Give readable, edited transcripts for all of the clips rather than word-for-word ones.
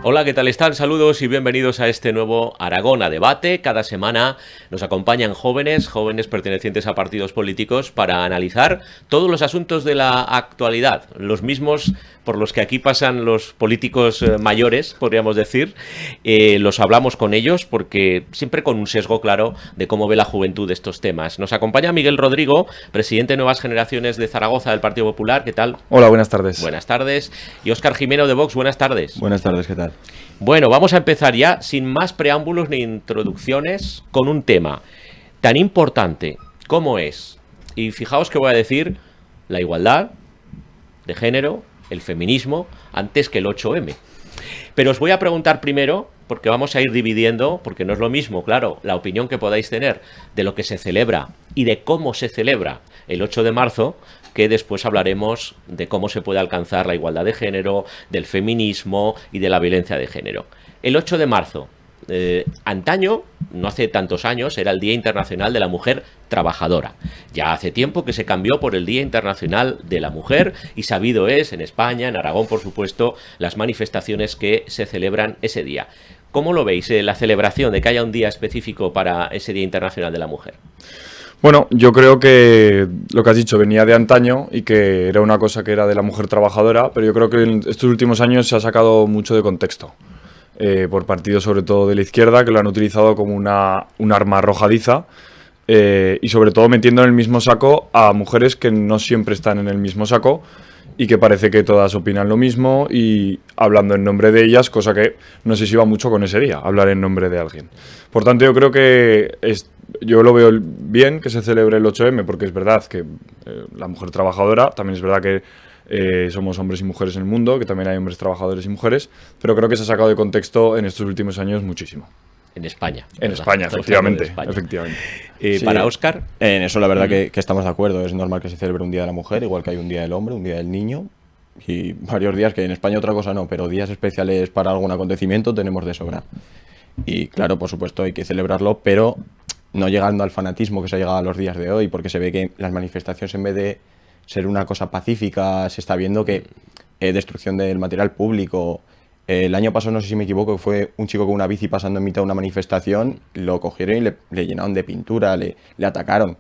Hola, ¿qué tal están? Saludos y bienvenidos a este nuevo Aragón a Debate. Cada semana nos acompañan jóvenes pertenecientes a partidos políticos para analizar todos los asuntos de la actualidad, los mismos por los que aquí pasan los políticos mayores, podríamos decir. Los hablamos con ellos porque siempre con un sesgo claro de cómo ve la juventud estos temas. Nos acompaña Miguel Rodrigo, presidente de Nuevas Generaciones de Zaragoza del Partido Popular. ¿Qué tal? Hola, buenas tardes. Buenas tardes. Y Óscar Jimeno de Vox. Buenas tardes. Buenas tardes, ¿qué tal? Bueno, vamos a empezar ya, sin más preámbulos ni introducciones, con un tema tan importante como es, y fijaos que voy a decir, la igualdad de género, el feminismo, antes que el 8M. Pero os voy a preguntar primero, porque vamos a ir dividiendo, porque no es lo mismo, claro, la opinión que podáis tener de lo que se celebra y de cómo se celebra el 8 de marzo, que después hablaremos de cómo se puede alcanzar la igualdad de género, del feminismo y de la violencia de género. El 8 de marzo, antaño, no hace tantos años, era el Día Internacional de la Mujer Trabajadora. Ya hace tiempo que se cambió por el Día Internacional de la Mujer y sabido es, en España, en Aragón, por supuesto, las manifestaciones que se celebran ese día. ¿Cómo lo veis, la celebración de que haya un día específico para ese Día Internacional de la Mujer? Bueno, yo creo que lo que has dicho venía de antaño y que era una cosa que era de la mujer trabajadora, pero yo creo que en estos últimos años se ha sacado mucho de contexto por partidos sobre todo de la izquierda que lo han utilizado como un arma arrojadiza y sobre todo metiendo en el mismo saco a mujeres que no siempre están en el mismo saco y que parece que todas opinan lo mismo y hablando en nombre de ellas, cosa que no sé si va mucho con ese día, hablar en nombre de alguien. Por tanto, yo creo que yo lo veo bien que se celebre el 8M, porque es verdad que la mujer trabajadora, también es verdad que somos hombres y mujeres en el mundo, que también hay hombres trabajadores y mujeres, pero creo que se ha sacado de contexto en estos últimos años muchísimo. En España. En España, efectivamente. Efectivamente. Sí. Para Óscar. En eso la verdad que estamos de acuerdo. Es normal que se celebre un día de la mujer, igual que hay un día del hombre, un día del niño y varios días, que en España otra cosa no, pero días especiales para algún acontecimiento tenemos de sobra. Y claro, por supuesto hay que celebrarlo, pero no llegando al fanatismo que se ha llegado a los días de hoy, porque se ve que las manifestaciones, en vez de ser una cosa pacífica, se está viendo que destrucción del material público. El año pasado, no sé si me equivoco, fue un chico con una bici pasando en mitad de una manifestación, lo cogieron y le llenaron de pintura, le atacaron.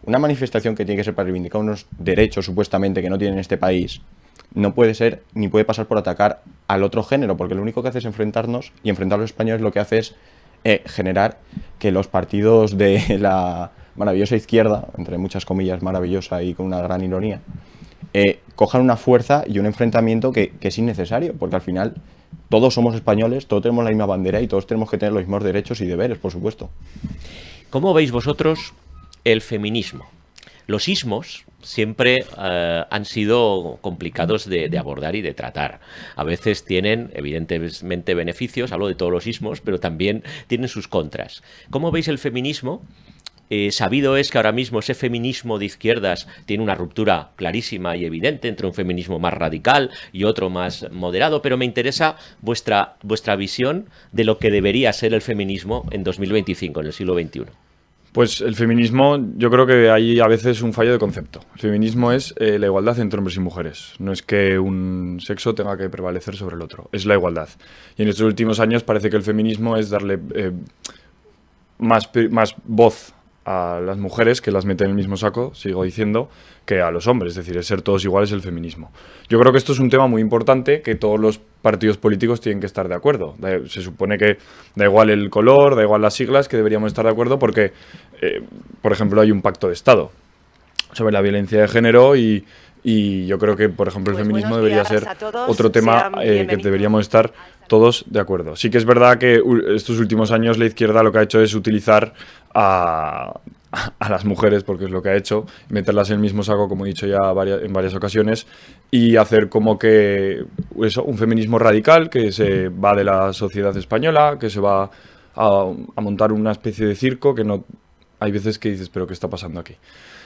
Una manifestación que tiene que ser para reivindicar unos derechos supuestamente que no tiene en este país, no puede ser ni puede pasar por atacar al otro género, porque lo único que hace es enfrentarnos, y enfrentar a los españoles lo que hace es generar que los partidos de la maravillosa izquierda, entre muchas comillas maravillosa y con una gran ironía, cojan una fuerza y un enfrentamiento que es innecesario, porque al final todos somos españoles, todos tenemos la misma bandera y todos tenemos que tener los mismos derechos y deberes, por supuesto. ¿Cómo veis vosotros el feminismo? Los ismos siempre han sido complicados de abordar y de tratar. A veces tienen, evidentemente, beneficios, hablo de todos los ismos, pero también tienen sus contras. ¿Cómo veis el feminismo? Sabido es que ahora mismo ese feminismo de izquierdas tiene una ruptura clarísima y evidente entre un feminismo más radical y otro más moderado, pero me interesa vuestra visión de lo que debería ser el feminismo en 2025, en el siglo XXI. Pues el feminismo, yo creo que hay a veces un fallo de concepto. El feminismo es la igualdad entre hombres y mujeres. No es que un sexo tenga que prevalecer sobre el otro, es la igualdad. Y en estos últimos años parece que el feminismo es darle más voz a las mujeres, que las mete en el mismo saco, sigo diciendo, que a los hombres, es decir, es ser todos iguales el feminismo. Yo creo que esto es un tema muy importante que todos los partidos políticos tienen que estar de acuerdo. Se supone que da igual el color, da igual las siglas, que deberíamos estar de acuerdo porque, por ejemplo, hay un pacto de Estado sobre la violencia de género y yo creo que, por ejemplo, el feminismo debería ser otro tema que deberíamos estar todos de acuerdo. Sí que es verdad que estos últimos años la izquierda lo que ha hecho es utilizar a las mujeres, porque es lo que ha hecho, meterlas en el mismo saco, como he dicho ya en varias ocasiones, y hacer como que un feminismo radical que se va de la sociedad española, que se va a montar una especie de circo que no hay veces que dices, pero ¿qué está pasando aquí?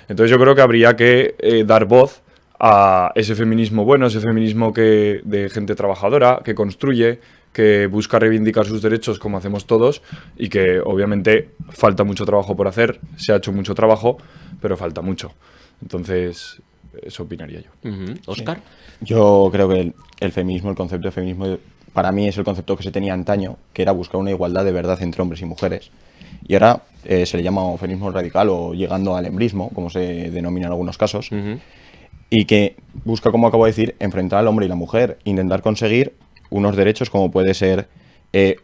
Entonces yo creo que habría que dar voz a ese feminismo bueno, ese feminismo de gente trabajadora, que construye, que busca reivindicar sus derechos como hacemos todos y que obviamente falta mucho trabajo por hacer, se ha hecho mucho trabajo, pero falta mucho. Entonces, eso opinaría yo. Óscar. Yo creo que el feminismo, el concepto de feminismo, para mí es el concepto que se tenía antaño, que era buscar una igualdad de verdad entre hombres y mujeres. Y ahora se le llama feminismo radical o llegando al embrismo, como se denomina en algunos casos. Y que busca, como acabo de decir, enfrentar al hombre y la mujer, intentar conseguir unos derechos como puede ser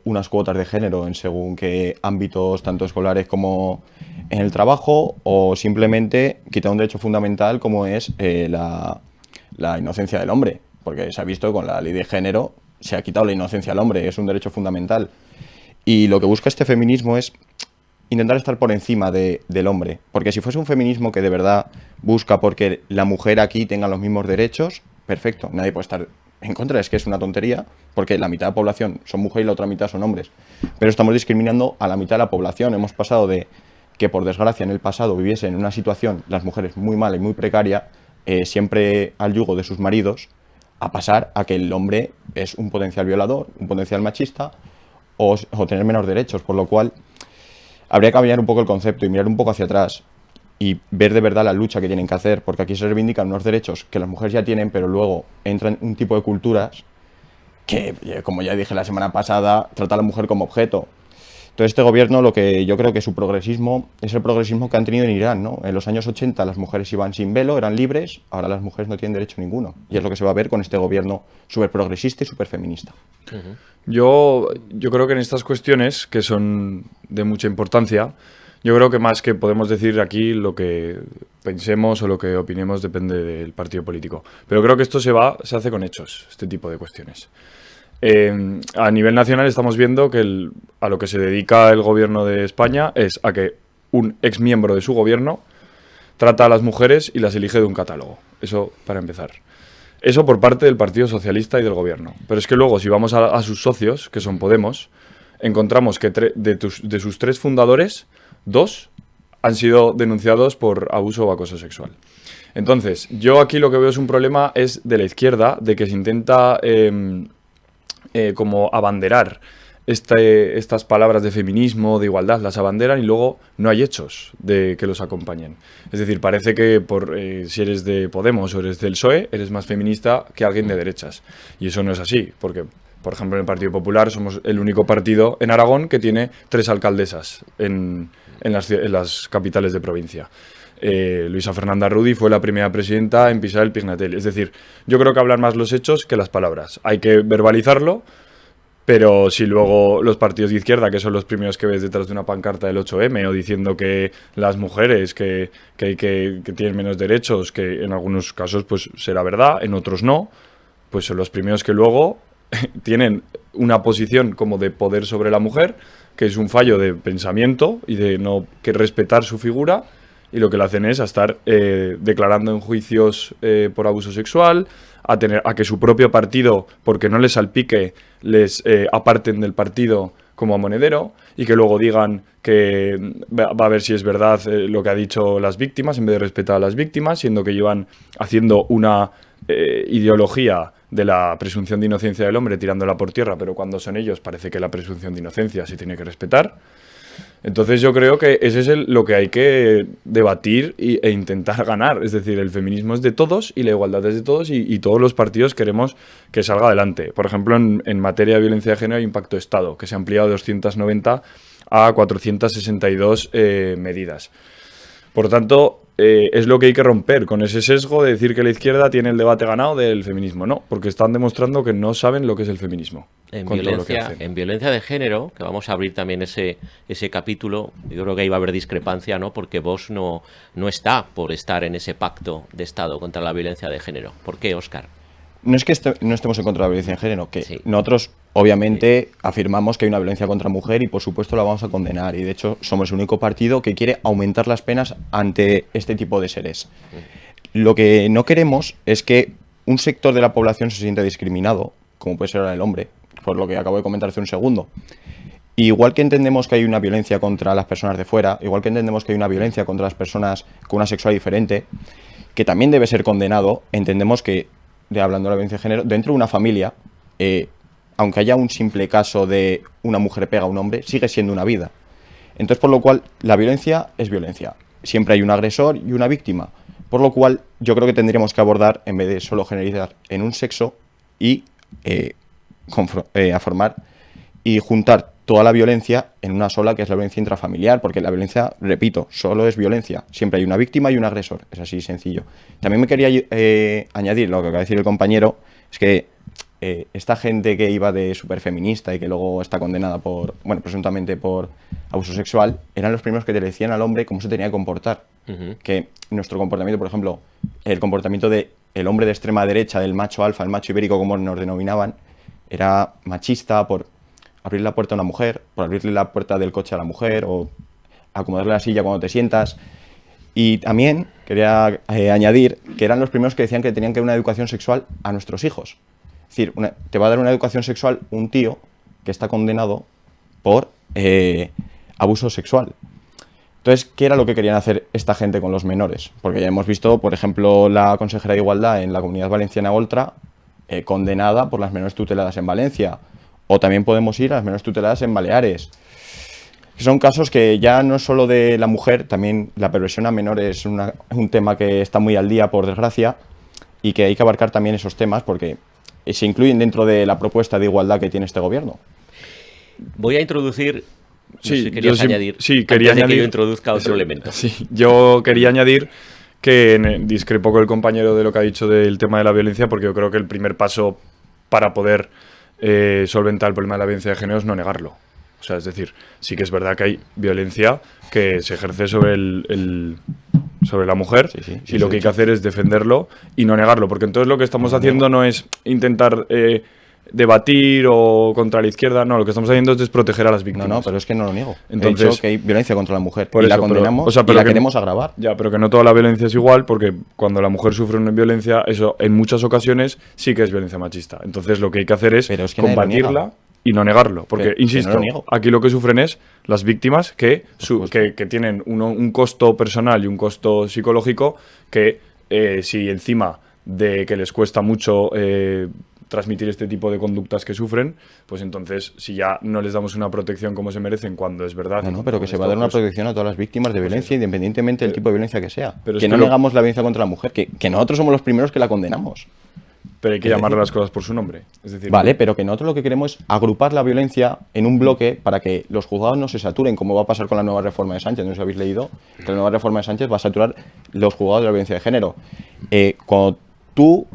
unas cuotas de género en según qué ámbitos, tanto escolares como en el trabajo, o simplemente quitar un derecho fundamental como es la inocencia del hombre, porque se ha visto con la ley de género, se ha quitado la inocencia al hombre, es un derecho fundamental. Y lo que busca este feminismo es intentar estar por encima del hombre, porque si fuese un feminismo que de verdad busca porque la mujer aquí tenga los mismos derechos, perfecto, nadie puede estar en contra, es que es una tontería, porque la mitad de la población son mujeres y la otra mitad son hombres, pero estamos discriminando a la mitad de la población. Hemos pasado de que, por desgracia, en el pasado viviesen en una situación, las mujeres, muy mala y muy precaria, siempre al yugo de sus maridos, a pasar a que el hombre es un potencial violador, un potencial machista, o tener menos derechos, por lo cual habría que cambiar un poco el concepto y mirar un poco hacia atrás y ver de verdad la lucha que tienen que hacer, porque aquí se reivindican unos derechos que las mujeres ya tienen, pero luego entran un tipo de culturas que, como ya dije la semana pasada, trata a la mujer como objeto. Entonces este gobierno, lo que yo creo que su progresismo es el progresismo que han tenido en Irán, ¿no? En los años 80 las mujeres iban sin velo, eran libres, ahora las mujeres no tienen derecho ninguno. Y es lo que se va a ver con este gobierno súper progresista y súper feminista. Yo creo que en estas cuestiones, que son de mucha importancia, yo creo que más que podemos decir aquí lo que pensemos o lo que opinemos depende del partido político. Pero creo que esto se hace con hechos, este tipo de cuestiones. A nivel nacional estamos viendo que a lo que se dedica el gobierno de España es a que un exmiembro de su gobierno trata a las mujeres y las elige de un catálogo. Eso para empezar. Eso por parte del Partido Socialista y del gobierno. Pero es que luego, si vamos a sus socios, que son Podemos, encontramos que de sus 3 fundadores, 2 han sido denunciados por abuso o acoso sexual. Entonces, yo aquí lo que veo es un problema es de la izquierda, de que se intenta como abanderar estas palabras de feminismo, de igualdad, las abanderan y luego no hay hechos de que los acompañen. Es decir, parece que si eres de Podemos o eres del PSOE, eres más feminista que alguien de derechas. Y eso no es así, porque, por ejemplo, en el Partido Popular somos el único partido en Aragón que tiene 3 alcaldesas en las capitales de provincia. Luisa Fernanda Rudi fue la primera presidenta en pisar el Pignatelli. Es decir, yo creo que hablan más los hechos que las palabras. Hay que verbalizarlo, pero si luego los partidos de izquierda, que son los primeros que ves detrás de una pancarta del 8M, o diciendo que las mujeres que tienen menos derechos, que en algunos casos pues será verdad, en otros no, pues son los primeros que luego tienen una posición como de poder sobre la mujer, que es un fallo de pensamiento y de no que respetar su figura, y lo que le hacen es a estar declarando en juicios por abuso sexual, a que su propio partido, porque no les salpique, les aparten del partido como a monedero, y que luego digan que va a ver si es verdad lo que ha dicho las víctimas, en vez de respetar a las víctimas, siendo que llevan haciendo una ideología de la presunción de inocencia del hombre tirándola por tierra, pero cuando son ellos parece que la presunción de inocencia se tiene que respetar. Entonces yo creo que ese es lo que hay que debatir e intentar ganar. Es decir, el feminismo es de todos y la igualdad es de todos, y todos los partidos queremos que salga adelante. Por ejemplo, en materia de violencia de género hay un pacto de Estado que se ha ampliado de 290 a 462 medidas. Por tanto, es lo que hay que romper con ese sesgo de decir que la izquierda tiene el debate ganado del feminismo. No, porque están demostrando que no saben lo que es el feminismo. En violencia de género, que vamos a abrir también ese capítulo, yo creo que ahí va a haber discrepancia, ¿no? Porque Vox no está por estar en ese pacto de Estado contra la violencia de género. ¿Por qué, Óscar? No es que no estemos en contra de la violencia de género, que sí. Nosotros obviamente afirmamos que hay una violencia contra mujer y por supuesto la vamos a condenar, y de hecho somos el único partido que quiere aumentar las penas ante este tipo de seres. Lo que no queremos es que un sector de la población se sienta discriminado, como puede ser ahora el hombre, por lo que acabo de comentar hace un segundo. Igual que entendemos que hay una violencia contra las personas de fuera, igual que entendemos que hay una violencia contra las personas con una sexualidad diferente, que también debe ser condenado, entendemos que, hablando de la violencia de género, dentro de una familia, aunque haya un simple caso de una mujer pega a un hombre, sigue siendo una vida. Entonces, por lo cual, la violencia es violencia. Siempre hay un agresor y una víctima. Por lo cual, yo creo que tendríamos que abordar, en vez de solo generalizar en un sexo, y a formar y juntar toda la violencia en una sola, que es la violencia intrafamiliar, porque la violencia, repito, solo es violencia. Siempre hay una víctima y un agresor, es así sencillo. También me quería añadir lo que acaba de decir el compañero, es que esta gente que iba de superfeminista y que luego está condenada por, bueno, presuntamente por abuso sexual, eran los primeros que te decían al hombre cómo se tenía que comportar. Que nuestro comportamiento, por ejemplo, el comportamiento del hombre de extrema derecha, del macho alfa, el macho ibérico, como nos denominaban, era machista por abrir la puerta a una mujer, por abrirle la puerta del coche a la mujer o acomodarle la silla cuando te sientas. Y también quería añadir que eran los primeros que decían que tenían que dar una educación sexual a nuestros hijos. Es decir, te va a dar una educación sexual un tío que está condenado por abuso sexual. Entonces, ¿qué era lo que querían hacer esta gente con los menores? Porque ya hemos visto, por ejemplo, la consejera de Igualdad en la Comunidad Valenciana Oltra, condenada por las menores tuteladas en Valencia. O también podemos ir a las menores tuteladas en Baleares. Son casos que ya no es solo de la mujer, también la perversión a menores es un tema que está muy al día, por desgracia, y que hay que abarcar también esos temas porque se incluyen dentro de la propuesta de igualdad que tiene este gobierno. Voy a introducir... Sí, no sé si querías añadir. Sí, quería antes de añadir. que yo introduzca otro elemento. Sí, yo quería añadir que discrepo con el compañero de lo que ha dicho del tema de la violencia, porque yo creo que el primer paso para poder solventar el problema de la violencia de género es no negarlo. O sea, es decir, sí que es verdad que hay violencia que se ejerce sobre sobre la mujer, y lo que hay que hacer es defenderlo y no negarlo, porque entonces lo que estamos haciendo no es intentar debatir o contra la izquierda, no, lo que estamos haciendo es desproteger a las víctimas. No, pero es que no lo niego. Entonces, he dicho que hay violencia contra la mujer por y eso, la condenamos, pero, o sea, y la que queremos agravar. Ya, pero que no toda la violencia es igual, porque cuando la mujer sufre una violencia, eso en muchas ocasiones sí que es violencia machista. Entonces lo que hay que hacer es que combatirla y no negarlo, porque, insisto, no lo niego. aquí lo que sufren es las víctimas que tienen un costo personal y un costo psicológico que si encima de que les cuesta mucho transmitir este tipo de conductas que sufren, pues entonces si ya no les damos una protección como se merecen cuando es verdad... No, pero que se va a dar una protección a todas las víctimas de violencia, independientemente del tipo de violencia que sea. Pero que no negamos la violencia contra la mujer, que nosotros somos los primeros que la condenamos. Pero hay que llamarle las cosas por su nombre. Es decir, vale, pero que nosotros lo que queremos es agrupar la violencia en un bloque para que los juzgados no se saturen, como va a pasar con la nueva reforma de Sánchez. No sé si habéis leído que la nueva reforma de Sánchez va a saturar los juzgados de la violencia de género. Cuando tú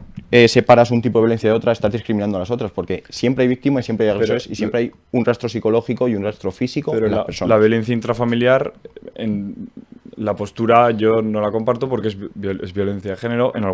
separas un tipo de violencia de otra, estás discriminando a las otras, porque siempre hay víctimas y siempre hay agresores y siempre hay un rastro psicológico y un rastro físico pero en las personas. La violencia intrafamiliar, la postura yo no la comparto porque es violencia de género en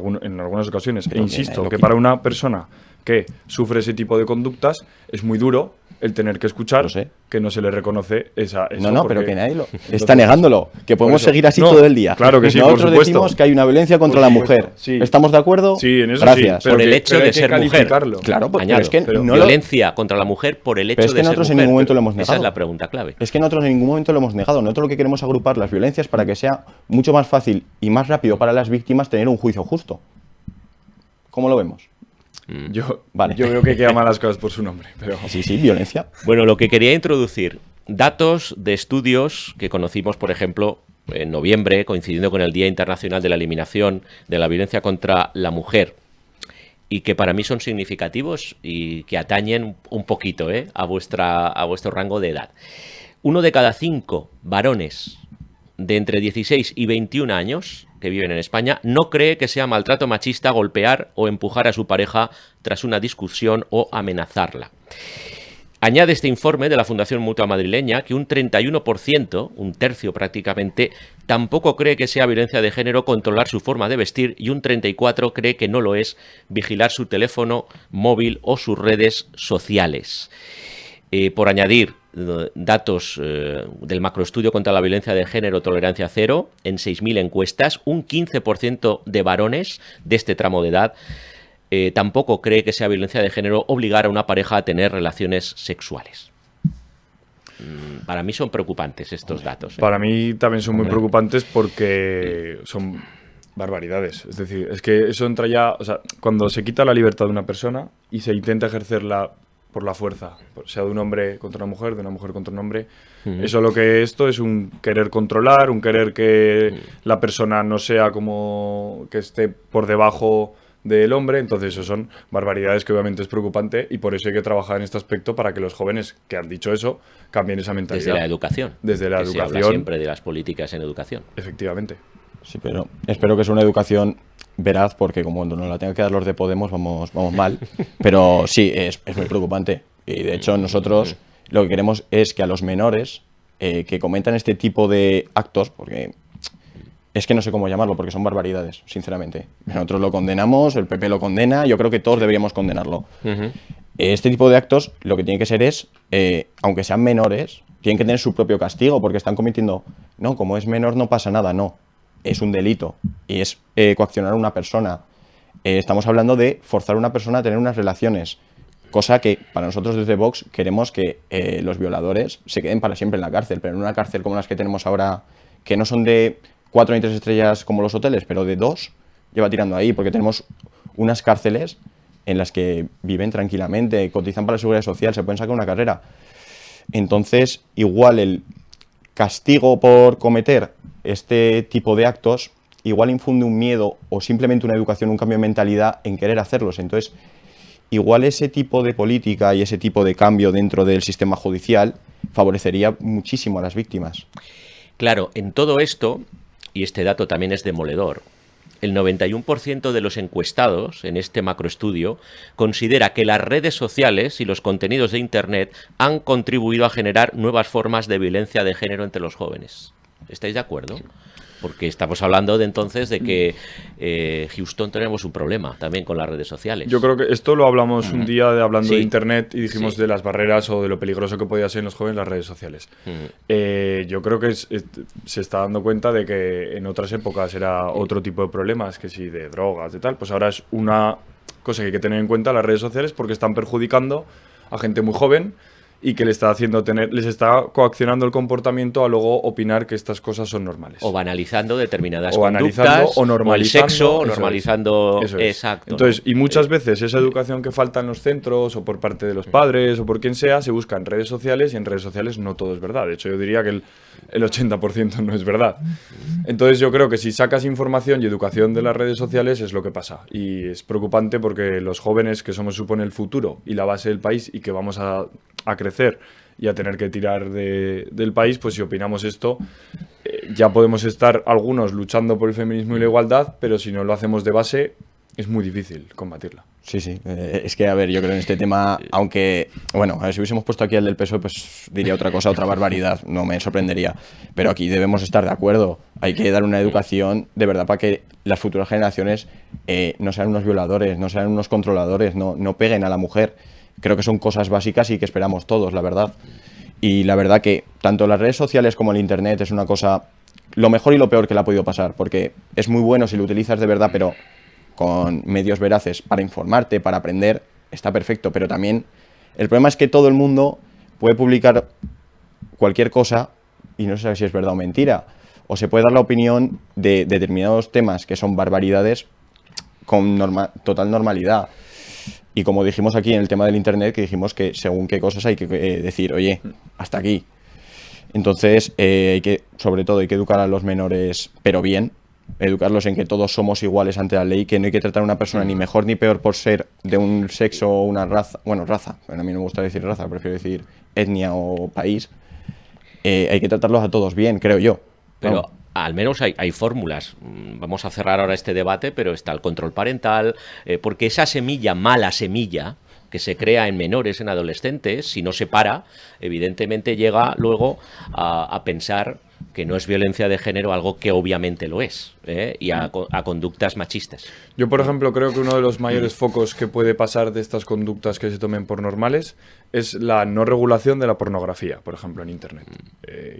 algunas ocasiones. E insisto, que para una persona que sufre ese tipo de conductas es muy duro el tener que escuchar que no se le reconoce eso. No, pero que nadie está negándolo. Que podemos seguir así todo el día. Claro que sí, nosotros por supuesto. decimos que hay una violencia contra la mujer. Sí. ¿Estamos de acuerdo? Sí, en eso gracias. sí. Por el hecho de ser mujer. Claro, Añado, pero es que no violencia contra la mujer por el hecho de ser mujer. Es que nosotros en ningún momento lo hemos negado. Esa es la pregunta clave. Es que nosotros en ningún momento lo hemos negado. Nosotros lo que queremos es agrupar las violencias para que sea mucho más fácil y más rápido para las víctimas tener un juicio justo. ¿Cómo lo vemos? Yo veo que hay que llamar las cosas por su nombre. Pero... Sí, violencia. Bueno, lo que quería introducir, datos de estudios que conocimos, por ejemplo, en noviembre, coincidiendo con el Día Internacional de la Eliminación de la Violencia contra la Mujer, y que para mí son significativos y que atañen un poquito a vuestro rango de edad. 1 de cada 5 varones de entre 16 y 21 años que viven en España no cree que sea maltrato machista golpear o empujar a su pareja tras una discusión o amenazarla. Añade este informe de la Fundación Mutua Madrileña que un 31%, un tercio prácticamente, tampoco cree que sea violencia de género controlar su forma de vestir y un 34% cree que no lo es vigilar su teléfono móvil o sus redes sociales. Por añadir datos del macroestudio contra la violencia de género Tolerancia Cero, en 6.000 encuestas, un 15% de varones de este tramo de edad tampoco cree que sea violencia de género obligar a una pareja a tener relaciones sexuales. Para mí son preocupantes estos datos. Para mí también son muy preocupantes porque son Barbaridades. Es decir, es que eso entra ya, o sea, cuando se quita la libertad de una persona y se intenta ejercerla por la fuerza, sea de un hombre contra una mujer, de una mujer contra un hombre, eso lo que esto es un querer controlar, un querer que la persona no sea como que esté por debajo del hombre. Entonces eso son barbaridades que obviamente es preocupante, y por eso hay que trabajar en este aspecto para que los jóvenes que han dicho eso cambien esa mentalidad. Desde la educación. Desde la que se educación. habla siempre de las políticas en educación. Efectivamente. Sí, pero espero que sea una educación veraz, porque como nos la tengan que dar los de Podemos, vamos mal. Pero sí, es muy preocupante. Y de hecho nosotros lo que queremos es que a los menores que comentan este tipo de actos, porque es que no sé cómo llamarlo, porque son barbaridades, sinceramente. Nosotros lo condenamos, el PP lo condena, yo creo que todos deberíamos condenarlo. Este tipo de actos lo que tiene que ser es, aunque sean menores, tienen que tener su propio castigo, porque están cometiendo... No, como es menor no pasa nada, no. Es un delito y es coaccionar a una persona. Estamos hablando de forzar a una persona a tener unas relaciones, cosa que para nosotros desde Vox queremos que los violadores se queden para siempre en la cárcel, pero en una cárcel como las que tenemos ahora, que no son de 4 ni 3 estrellas como los hoteles, pero de 2, lleva tirando ahí, porque tenemos unas cárceles en las que viven tranquilamente, cotizan para la seguridad social, se pueden sacar una carrera. Entonces, igual el castigo por cometer este tipo de actos igual infunde un miedo o simplemente una educación, un cambio de mentalidad en querer hacerlos. Entonces, igual ese tipo de política y ese tipo de cambio dentro del sistema judicial favorecería muchísimo a las víctimas. Claro, en todo esto, y este dato también es demoledor, el 91% de los encuestados en este macroestudio considera que las redes sociales y los contenidos de Internet han contribuido a generar nuevas formas de violencia de género entre los jóvenes. ¿Estáis de acuerdo? Porque estamos hablando de entonces de que Houston tenemos un problema también con las redes sociales. Yo creo que esto lo hablamos un día hablando de Internet y dijimos Sí. de las barreras o de lo peligroso que podía ser en los jóvenes las redes sociales. Yo creo que se está dando cuenta de que en otras épocas era otro tipo de problemas, que si de drogas, de tal, pues ahora es una cosa que hay que tener en cuenta las redes sociales, porque están perjudicando a gente muy joven y que les está coaccionando el comportamiento a luego opinar que estas cosas son normales. O banalizando determinadas O conductas, banalizando o normalizando, el sexo, o eso es. normalizando... Eso es. Exacto. Entonces, ¿no? y muchas veces esa educación que falta en los centros o por parte de los padres o por quien sea, se busca en redes sociales, y en redes sociales no todo es verdad. De hecho, yo diría que el 80% no es verdad. Entonces, yo creo que si sacas información y educación de las redes sociales es lo que pasa. Y es preocupante porque los jóvenes, que somos, supone, el futuro y la base del país, y que vamos a crecer y a tener que tirar del país, pues si opinamos esto, ya podemos estar algunos luchando por el feminismo y la igualdad, pero si no lo hacemos de base, es muy difícil combatirla. Sí, sí. Es que, a ver, yo creo en este tema, aunque, bueno, a ver, si hubiésemos puesto aquí al del PSOE, pues diría otra cosa, otra barbaridad, no me sorprendería. Pero aquí debemos estar de acuerdo. Hay que dar una educación de verdad para que las futuras generaciones no sean unos violadores, no sean unos controladores, no peguen a la mujer. Creo que son cosas básicas y que esperamos todos, la verdad. Y la verdad que tanto las redes sociales como el Internet es una cosa, lo mejor y lo peor que le ha podido pasar, porque es muy bueno si lo utilizas de verdad, pero con medios veraces para informarte, para aprender, está perfecto. Pero también el problema es que todo el mundo puede publicar cualquier cosa y no se sabe si es verdad o mentira. O se puede dar la opinión de determinados temas que son barbaridades con total normalidad. Y como dijimos aquí en el tema del Internet, que dijimos que según qué cosas hay que decir, oye, hasta aquí. Entonces, sobre todo hay que educar a los menores, pero bien, educarlos en que todos somos iguales ante la ley, que no hay que tratar a una persona ni mejor ni peor por ser de un sexo o una raza, bueno, raza, a mí no me gusta decir raza, prefiero decir etnia o país. Hay que tratarlos a todos bien, creo yo. Pero ¿no? al menos hay fórmulas. Vamos a cerrar ahora este debate, pero está el control parental, porque esa semilla, mala semilla, que se crea en menores, en adolescentes, si no se para, evidentemente llega luego a pensar que no es violencia de género, algo que obviamente lo es, y a conductas machistas. Yo, por ejemplo, creo que uno de los mayores focos que puede pasar de estas conductas que se tomen por normales es la no regulación de la pornografía, por ejemplo, en Internet.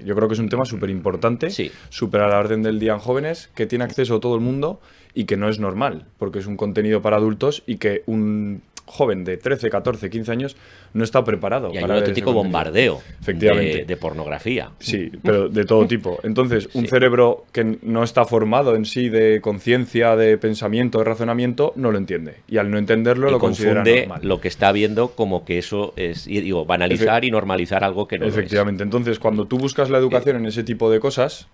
Yo creo que es un tema súper importante, Sí. súper a la orden del día en jóvenes, que tiene acceso todo el mundo y que no es normal, porque es un contenido para adultos y que un joven de 13, 14, 15 años no está preparado Y hay para un ver ese auténtico contenido. bombardeo Efectivamente. de pornografía. Sí, pero de todo tipo. Entonces, un Sí. cerebro que no está formado en sí de conciencia, de pensamiento, de razonamiento, no lo entiende. Y al no entenderlo, Y lo considera confunde normal. lo que está viendo como que eso es, y digo, banalizar y normalizar algo que no lo es. Efectivamente. Entonces, cuando tú buscas la educación en ese tipo de cosas,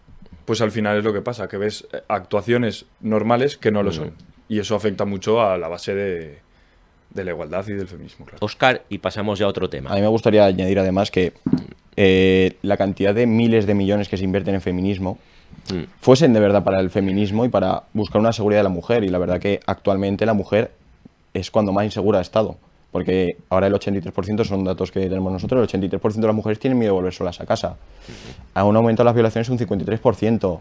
pues al final es lo que pasa, que ves actuaciones normales que no lo son. Y eso afecta mucho a la base de la igualdad y del feminismo, claro. Óscar, y pasamos ya a otro A tema. mí me gustaría añadir además que la cantidad de miles de millones que se invierten en feminismo fuesen de verdad para el feminismo y para buscar una seguridad de la mujer. Y la verdad que actualmente la mujer es cuando más insegura ha estado. Porque ahora el 83% son datos que tenemos nosotros, el 83% de las mujeres tienen miedo de volver solas a casa. Ha un aumento de las violaciones un 53%.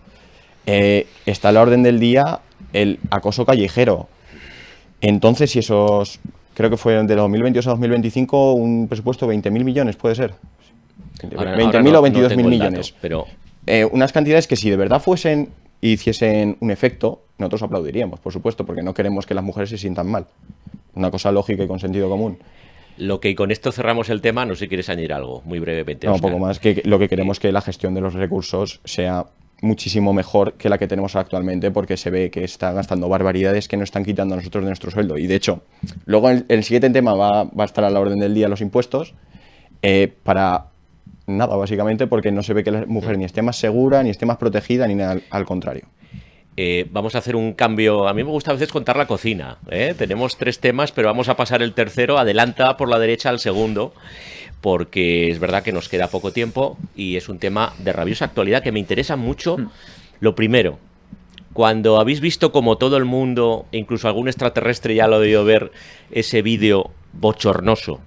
Está a la orden del día el acoso callejero. Entonces, si esos, creo que fue de 2022 a 2025, un presupuesto de 20.000 millones, puede ser. Ahora 20.000 no o 22.000 tengo el dato, millones. pero Unas cantidades que si de verdad fuesen y hiciesen un efecto, nosotros aplaudiríamos, por supuesto, porque no queremos que las mujeres se sientan mal. Una cosa lógica y con sentido común. y con esto cerramos el tema, no sé si quieres añadir algo, muy brevemente. No, un Óscar. poco más, que lo que queremos es que la gestión de los recursos sea muchísimo mejor que la que tenemos actualmente, porque se ve que está gastando barbaridades que nos están quitando a nosotros de nuestro sueldo. Y de hecho, luego el siguiente tema va a estar a la orden del día los impuestos, para nada, básicamente, porque no se ve que la mujer ni esté más segura, ni esté más protegida, ni nada, al contrario. Vamos a hacer un cambio. A mí me gusta a veces contar la cocina. Tenemos 3 temas, pero vamos a pasar el tercero. Adelanta por la derecha al segundo, porque es verdad que nos queda poco tiempo y es un tema de rabiosa actualidad que me interesa mucho. Lo primero, cuando habéis visto como todo el mundo, incluso algún extraterrestre ya lo ha debido ver, ese vídeo bochornoso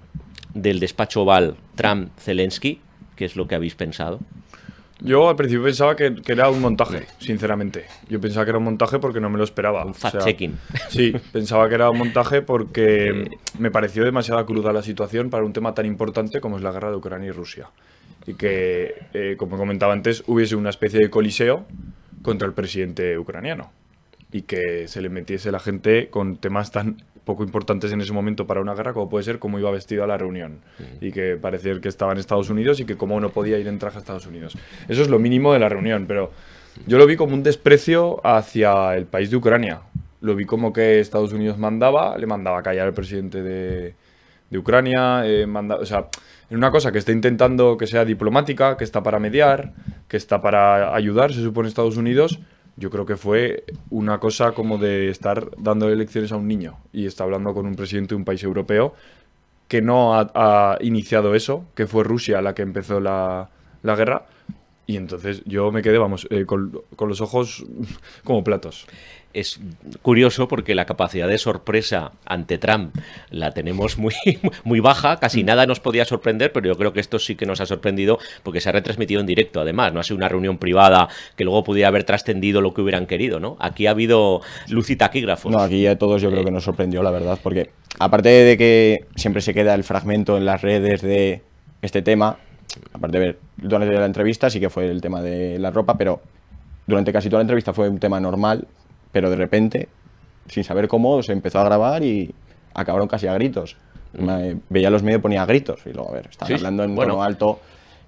del despacho Oval Trump-Zelensky, ¿qué es lo que habéis pensado? Yo al principio pensaba que era un montaje, sinceramente. Yo pensaba que era un montaje porque no me lo esperaba. Un fact-checking. Sí, pensaba que era un montaje porque me pareció demasiado cruda la situación para un tema tan importante como es la guerra de Ucrania y Rusia. Y que, como comentaba antes, hubiese una especie de coliseo contra el presidente ucraniano. Y que se le metiese la gente con temas tan poco importantes en ese momento para una guerra, como puede ser cómo iba vestido a la reunión. Y que parecía que estaba en Estados Unidos y que cómo no podía ir en traje a Estados Unidos. Eso es lo mínimo de la reunión, pero yo lo vi como un desprecio hacia el país de Ucrania. Lo vi como que Estados Unidos le mandaba a callar al presidente de Ucrania, o sea, en una cosa que está intentando que sea diplomática, que está para mediar, que está para ayudar, se supone Estados Unidos. Yo creo que fue una cosa como de estar dando lecciones a un niño y está hablando con un presidente de un país europeo que no ha iniciado eso, que fue Rusia la que empezó la guerra. Y entonces yo me quedé, vamos, con los ojos como platos. Es curioso porque la capacidad de sorpresa ante Trump la tenemos muy, muy baja, casi nada nos podía sorprender, pero yo creo que esto sí que nos ha sorprendido porque se ha retransmitido en directo, además, no ha sido una reunión privada que luego pudiera haber trascendido lo que hubieran querido, ¿no? Aquí ha habido luz y taquígrafos. No, aquí a todos yo creo que nos sorprendió, la verdad, porque aparte de que siempre se queda el fragmento en las redes de este tema, aparte de ver durante la entrevista sí que fue el tema de la ropa, pero durante casi toda la entrevista fue un tema normal, pero de repente, sin saber cómo, se empezó a grabar y acabaron casi a gritos. Veía los medios y ponía gritos, y luego, a ver, estaban hablando en tono alto,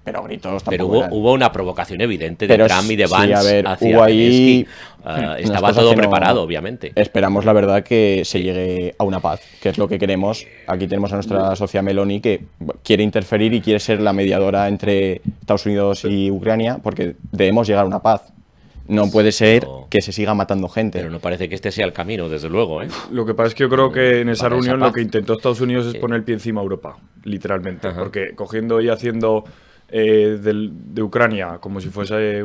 pero gritos Pero tampoco eran. hubo una provocación evidente de Pero Trump y de sí, Vance a ver, hacia hubo ahí Zelensky. unas Estaba cosas todo que no- preparado, obviamente. Esperamos, la verdad, que se llegue a una paz, que es lo que queremos. Aquí tenemos a nuestra socia Meloni, que quiere interferir y quiere ser la mediadora entre Estados Unidos y Ucrania, porque debemos llegar a una paz. No puede ser Pero- que se siga matando gente. Pero no parece que este sea el camino, desde luego, ¿eh? Lo que pasa es que yo creo que en esa Para esa reunión paz. lo que intentó Estados Unidos es poner el pie encima a Europa, literalmente. Ajá. Porque cogiendo y haciendo de Ucrania como si fuese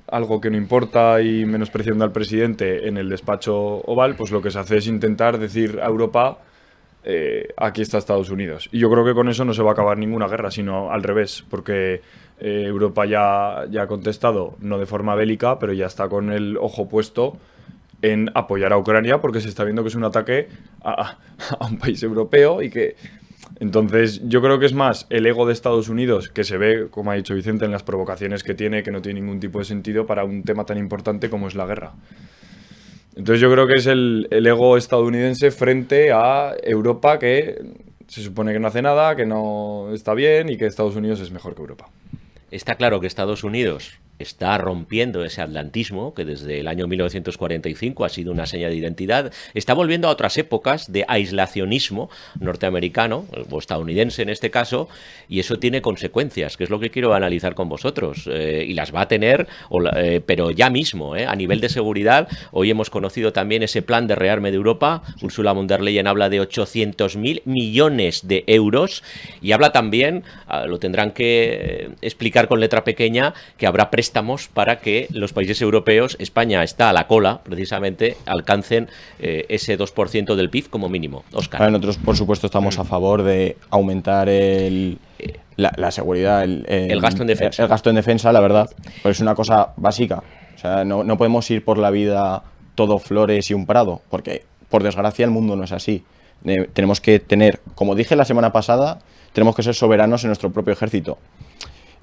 algo que no importa y menospreciando al presidente en el despacho Oval, pues lo que se hace es intentar decir a Europa, aquí está Estados Unidos. Y yo creo que con eso no se va a acabar ninguna guerra, sino al revés, porque Europa ya ha contestado, no de forma bélica, pero ya está con el ojo puesto en apoyar a Ucrania porque se está viendo que es un ataque a un país europeo y que... Entonces, yo creo que es más el ego de Estados Unidos, que se ve, como ha dicho Vicente, en las provocaciones que tiene, que no tiene ningún tipo de sentido para un tema tan importante como es la guerra. Entonces yo creo que es el ego estadounidense frente a Europa, que se supone que no hace nada, que no está bien y que Estados Unidos es mejor que Europa. Está claro que Estados Unidos está rompiendo ese atlantismo que desde el año 1945 ha sido una seña de identidad, está volviendo a otras épocas de aislacionismo norteamericano, o estadounidense en este caso, y eso tiene consecuencias, que es lo que quiero analizar con vosotros, y las va a tener, pero ya mismo, a nivel de seguridad. Hoy hemos conocido también ese plan de rearme de Europa. Ursula von der Leyen habla de 800.000 millones de euros, y habla también, lo tendrán que explicar con letra pequeña, que habrá préstamos para que los países europeos, España está a la cola, precisamente, alcancen ese 2% del PIB como mínimo. Óscar. Nosotros, por supuesto, estamos a favor de aumentar la seguridad, el gasto en defensa. El gasto en defensa, la verdad, pues es una cosa básica. O sea, no podemos ir por la vida todo flores y un prado, porque, por desgracia, el mundo no es así. Tenemos que tener, como dije la semana pasada, tenemos que ser soberanos en nuestro propio ejército.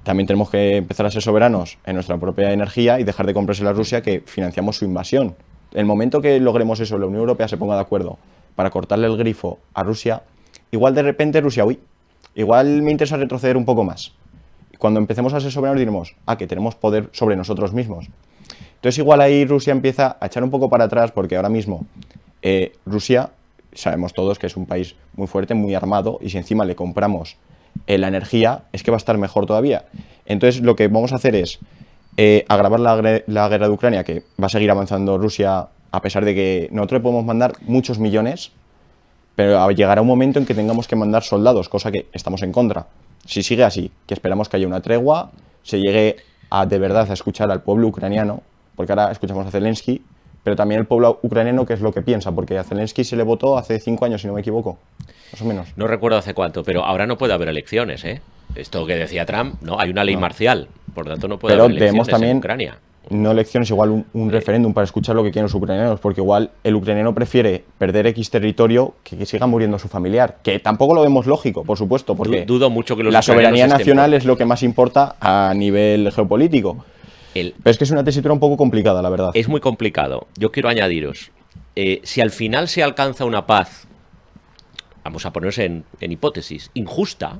También tenemos que empezar a ser soberanos en nuestra propia energía y dejar de comprarse a Rusia, que financiamos su invasión. El momento que logremos eso, la Unión Europea se ponga de acuerdo para cortarle el grifo a Rusia, igual de repente Rusia, igual me interesa retroceder un poco más. Cuando empecemos a ser soberanos diremos, que tenemos poder sobre nosotros mismos. Entonces igual ahí Rusia empieza a echar un poco para atrás, porque ahora mismo Rusia, sabemos todos que es un país muy fuerte, muy armado, y si encima le compramos la energía, es que va a estar mejor todavía. Entonces lo que vamos a hacer es agravar la guerra de Ucrania, que va a seguir avanzando Rusia, a pesar de que nosotros le podemos mandar muchos millones, pero llegará un momento en que tengamos que mandar soldados, cosa que estamos en contra. Si sigue así, que esperamos que haya una tregua, se llegue de verdad a escuchar al pueblo ucraniano, porque ahora escuchamos a Zelensky, pero también el pueblo ucraniano, qué es lo que piensa, porque a Zelensky se le votó hace 5 años, si no me equivoco, más o menos. No recuerdo hace cuánto, pero ahora no puede haber elecciones, ¿eh? Esto que decía Trump, no, hay una ley marcial, por lo tanto no puede haber elecciones también, en Ucrania. No elecciones, igual un referéndum para escuchar lo que quieren los ucranianos, porque igual el ucraniano prefiere perder X territorio que siga muriendo su familiar, que tampoco lo vemos lógico, por supuesto, porque dudo mucho que los la soberanía nacional por... es lo que más importa a nivel geopolítico. Pero es que es una tesitura un poco complicada, la verdad. Es muy complicado. Yo quiero añadiros, si al final se alcanza una paz, vamos a ponernos en hipótesis, injusta,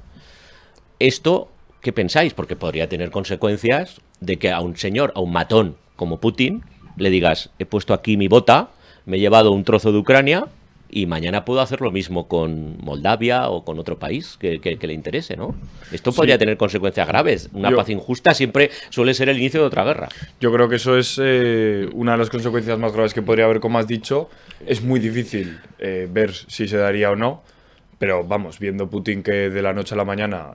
esto, ¿qué pensáis? Porque podría tener consecuencias de que a un señor, a un matón como Putin, le digas, he puesto aquí mi bota, me he llevado un trozo de Ucrania y mañana puedo hacer lo mismo con Moldavia o con otro país que le interese, ¿no? Esto podría tener consecuencias graves. Una paz injusta siempre suele ser el inicio de otra guerra. Yo creo que eso es una de las consecuencias más graves que podría haber, como has dicho. Es muy difícil ver si se daría o no. Pero vamos, viendo Putin que de la noche a la mañana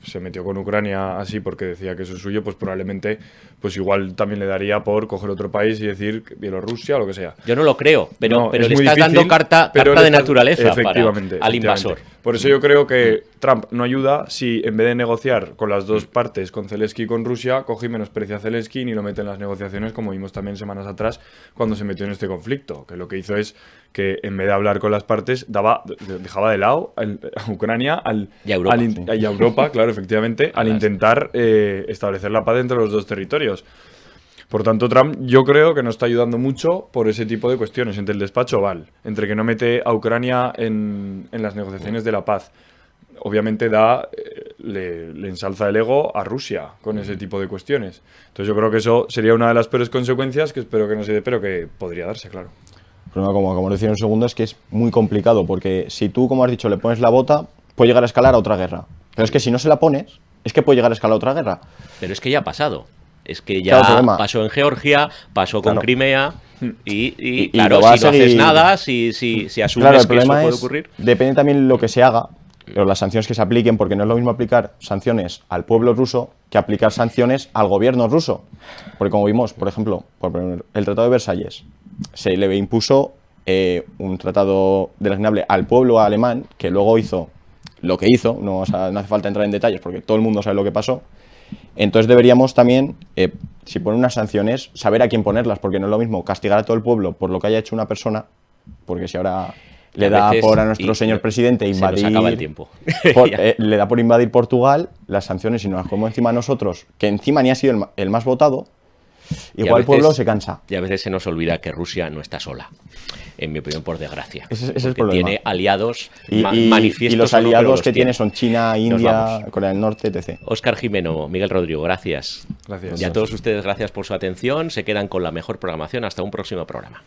se metió con Ucrania así porque decía que eso es suyo, pues probablemente pues igual también le daría por coger otro país y decir Bielorrusia o lo que sea. Yo no lo creo, pero le estás difícil, dando carta de naturaleza al invasor. Por eso yo creo que Trump no ayuda si en vez de negociar con las dos partes, con Zelensky y con Rusia, coge y menosprecia a Zelensky y lo mete en las negociaciones, como vimos también semanas atrás cuando se metió en este conflicto, que lo que hizo es que en vez de hablar con las partes dejaba de lado a Ucrania y a Europa, y a Europa, claro, efectivamente, al intentar establecer la paz entre los dos territorios. Por tanto, Trump yo creo que nos está ayudando mucho por ese tipo de cuestiones, entre el despacho Oval, entre que no mete a Ucrania en las negociaciones de la paz. Obviamente le ensalza el ego a Rusia con ese tipo de cuestiones. Entonces yo creo que eso sería una de las peores consecuencias, que espero que no se dé, pero que podría darse, claro. El problema, como decía en un segundo, es que es muy complicado, porque si tú, como has dicho, le pones la bota, puede llegar a escalar a otra guerra. Pero es que si no se la pones, es que puede llegar a escalar a otra guerra. Pero es que ya ha pasado. Es que ya pasó en Georgia, pasó con Crimea y claro, si no haces nada, si asumes que eso puede ocurrir. Depende también lo que se haga, pero las sanciones que se apliquen, porque no es lo mismo aplicar sanciones al pueblo ruso que aplicar sanciones al gobierno ruso. Porque como vimos, por ejemplo, el Tratado de Versalles, se le impuso un tratado deleznable al pueblo alemán, que luego hizo lo que hizo, no hace falta entrar en detalles porque todo el mundo sabe lo que pasó. Entonces deberíamos también, si ponen unas sanciones, saber a quién ponerlas, porque no es lo mismo castigar a todo el pueblo por lo que haya hecho una persona, porque si ahora le da por a nuestro señor presidente invadir, se nos acaba el tiempo. Le da por invadir Portugal, las sanciones, y nos las ponemos encima a nosotros, que encima ni ha sido el más votado, Igual el veces- pueblo se cansa. Y a veces se nos olvida que Rusia no está sola. En mi opinión, por desgracia. Ese es el Porque problema. tiene aliados Y manifiestos. los o no, pero aliados los que tiene son China, India, vamos. Corea del Norte, etc. Óscar Jimeno, Miguel Rodrigo, gracias. Gracias. Y a todos ustedes, gracias por su atención. Se quedan con la mejor programación. Hasta un próximo programa.